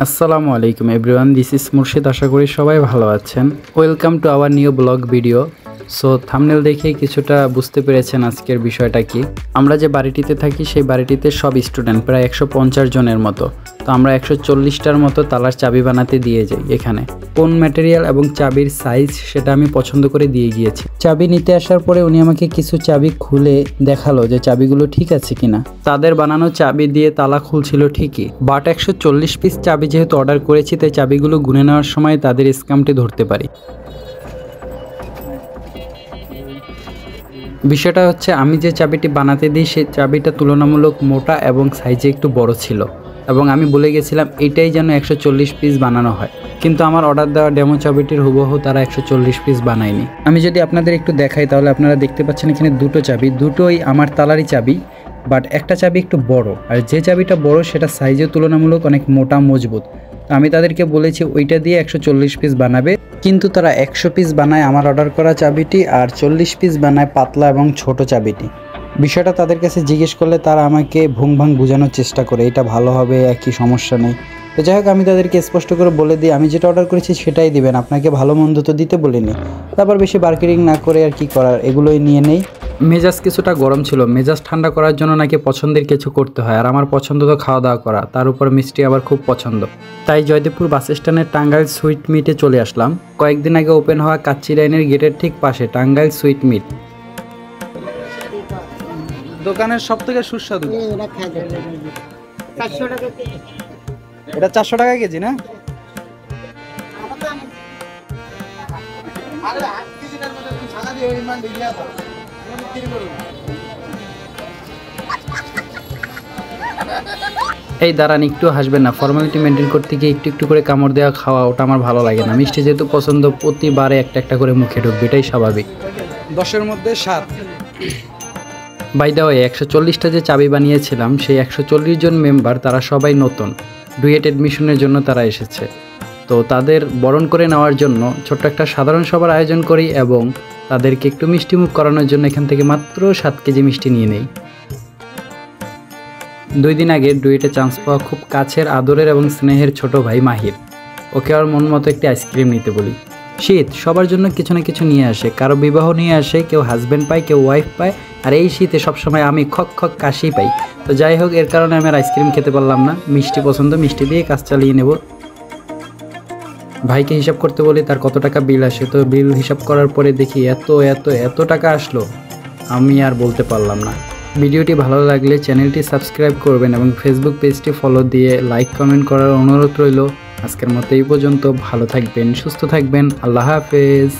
আসসালামু আলাইকুম everyone, this is মুর্শিদ। আশা করি সবাই ভালো আছেন। Welcome to our new blog video. So thumbnail দেখে কিছুটা বুঝতে পেরেছেন আজকের বিষয়টা কি। আমরা যে বাড়িটিতে থাকি সেই বাড়িটিতে সব স্টুডেন্ট প্রায় 150 জনের মতো। তো আমরা 140টার মতো তালার চাবি বানাতে দিয়ে যাই। এখানে কোন ম্যাটেরিয়াল এবং চাবির সাইজ সেটা আমি পছন্দ করে দিয়ে গিয়েছি। চাবি নিতে আসার পরে উনি আমাকে কিছু চাবি খুলে দেখালো যে চাবিগুলো ঠিক আছে কিনা। তাদের বানানো চাবি দিয়ে তালা খুলছিল ঠিকই, বাট 140 পিস চাবি যেহেতু অর্ডার করেছি তাই চাবিগুলো গুনে নেওয়ার সময় তাদের স্ক্যামটি ধরতে পারি। বিষয়টা হচ্ছে, আমি যে চাবিটি বানাতে দিই সেই চাবিটা তুলনামূলক মোটা এবং সাইজে একটু বড় ছিল, এবং আমি বলে গেছিলাম এটাই যেন 140 পিস বানানো হয়, কিন্তু আমার অর্ডার দেওয়া ডেমো চাবিটির হুবহু তারা 140 পিস বানায়নি। আমি যদি আপনাদের একটু দেখাই তাহলে আপনারা দেখতে পাচ্ছেন এখানে দুটো চাবি, দুটোই আমার তালারই চাবি, বাট একটা চাবি একটু বড়, আর যে চাবিটা বড় সেটা সাইজে তুলনামূলক অনেক মোটা মজবুত। আমি তাদেরকে বলেছি ওইটা দিয়ে 140 পিস বানাবে, কিন্তু তারা 100 পিস বানায় আমার অর্ডার করা চাবিটি, আর 40 পিস বানায় পাতলা এবং ছোট চাবিটি। বিষয়টা তাদের কাছে জিজ্ঞেস করলে তারা আমাকে ভুং ভাং বোঝানোর চেষ্টা করে এটা ভালো হবে, একই সমস্যা নেই। তো যাই হোক, আমি তাদেরকে স্পষ্ট করে বলে দিই আমি যেটা অর্ডার করেছি সেটাই দিবেন, আপনাকে ভালো মন্দ তো দিতে বলিনি। তারপর বেশি বার্গেনিং না করে আর কি করার, এগুলোই নিয়ে নেই। মেজাজ কিছুটা গরম ছিল, মেজাজ ঠান্ডা করার জন্য নাকি পছন্দের কিছু করতে হয়, আর আমার পছন্দ তো খাওয়া দাওয়া করা, তার উপর মিষ্টি আবার খুব পছন্দ। তাই জয়দেবপুর বাস স্ট্যান্ডের টাঙ্গাইল সুইট মিটে চলে আসলাম। কয়েকদিন আগে ওপেন হওয়া কাচ্চি লাইনের গেটের ঠিক পাশে টাঙ্গাইল সুইট মিট। দোকানের সব থেকে সুস্বাদু এটা 400 টাকা কেজি না? এই দাঁড়ান, একটু হাসবেন না। ফর্মালিটি মেনটেন করতে গিয়ে একটু একটু করে কামড় দেওয়া খাওয়া ওটা আমার ভালো লাগে না। মিষ্টি যেহেতু পছন্দ, প্রতিবারে একটা একটা করে মুখে ঢুকবে, এটাই স্বাভাবিক। 10-এর মধ্যে 7। বাই দ্য ওয়ে, 140টা যে চাবি বানিয়েছিলাম সেই 140 জন মেম্বার তারা সবাই নতুন, ডুয়েট অ্যাডমিশনের জন্য তারা এসেছে। তো তাদের বরণ করে নেওয়ার জন্য ছোট্ট একটা সাধারণ সভার আয়োজন করি, এবং তাদেরকে একটু মিষ্টিমুখ করানোর জন্য এখান থেকে মাত্র 7 কেজি মিষ্টি নিয়ে নেই। 2 দিন আগে ডুয়েটে চান্স পাওয়া খুব কাছের, আদরের এবং স্নেহের ছোট ভাই মাহির, ওকে আর মন মতো একটি আইসক্রিম নিতে বলি। শীত সবার জন্য কিছু না কিছু নিয়ে আসে, কারো বিবাহ নিয়ে আসে, কেউ হাজব্যান্ড পায়, কেউ ওয়াইফ পায়, আর এই শীতে সবসময় আমি খক খক কাশি পাই। তো যাই হোক, এর কারণে আমি আর আইসক্রিম খেতে পারলাম না। মিষ্টি পছন্দ, মিষ্টি দিয়ে কাজ চালিয়ে নেব। ভাইকে হিসাব করতে বলি তার কত টাকা বিল আসে, তো বিল হিসাব করার পরে দেখি এত এত এত টাকা আসলো, আমি আর বলতে পারলাম না। ভিডিওটি ভালো লাগলে চ্যানেলটি সাবস্ক্রাইব করবেন এবং ফেসবুক পেজটি ফলো দিয়ে লাইক কমেন্ট করার অনুরোধ রইল। আজকের মতো এই পর্যন্ত। ভালো থাকবেন, সুস্থ থাকবেন, আল্লাহ হাফেজ।